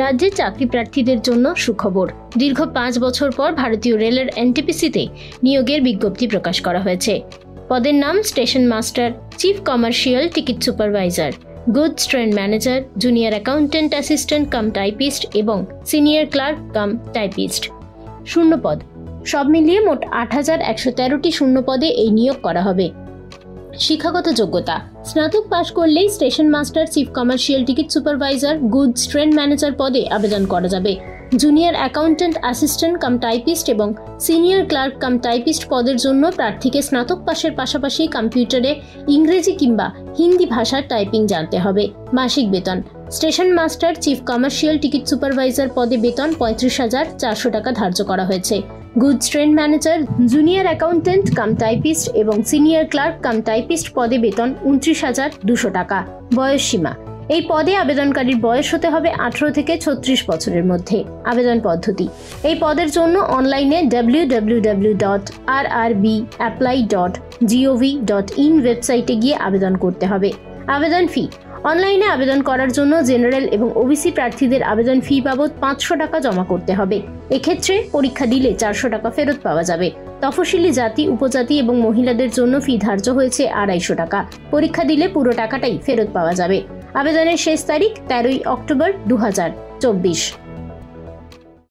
রাজ্যে চাকরি প্রার্থীদের জন্য সুখবর। দীর্ঘ 5 বছর পর ভারতীয় রেলের এনটিপিসিতে নিয়োগের বিজ্ঞপ্তি প্রকাশ করা হয়েছে। পদের নাম station master, chief commercial ticket supervisor, goods train manager, junior accountant assistant cum typist এবং সিনিয়র ক্লার্ক কাম টাইপিস্ট। শূন্যপদ সব মিলিয়ে মোট 8,113টি শূন্যপদে এই নিয়োগ করা হবে। শিক্ষাগত যোগ্যতা: স্নাতক পাশ করলেই station master, chief commercial ticket supervisor, goods train manager পদে আবেদন করা যাবে। Junior accountant assistant cum typist এবং সিনিয়র ক্লার্ক কাম টাইপিস্ট পদের জন্য প্রার্থীকে স্নাতক পাশের পাশাপাশি কম্পিউটারে ইংরেজি কিংবা হিন্দি ভাষার টাইপিং জানতে হবে। মাসিক বেতন: station master, chief commercial ticket supervisor পদে বেতন 35,400 টাকা ধার্য করা হয়েছে। Goods train manager, junior accountant cum typist এবং সিনিয়র ক্লার্ক কাম টাইপিস্ট পদে বেতন 29,200 টাকা। বয়স সীমা: এই পদে আবেদনকারীর বয়স হতে হবে 18 থেকে 36 বছরের মধ্যে। আবেদন পদ্ধতি: এই পদের জন্য অনলাইনে www.rrbapply.gov.in ওয়েবসাইটে গিয়ে আবেদন করতে হবে। আবেদন ফি: অনলাইনে আবেদন করার জন্য জেনারেল এবং ওবিসি প্রার্থীদের আবেদন ফি বাবদ 500 টাকা জমা করতে হবে। এক্ষেত্রে পরীক্ষা দিলে 400 টাকা ফেরত পাওয়া যাবে। তফসিলি জাতি, উপজাতি এবং মহিলাদের জন্য ফি ধার্য হয়েছে 250 টাকা। পরীক্ষা দিলে পুরো টাকাটাই ফেরত পাওয়া যাবে। আবেদনের শেষ তারিখ 13 অক্টোবর 2024।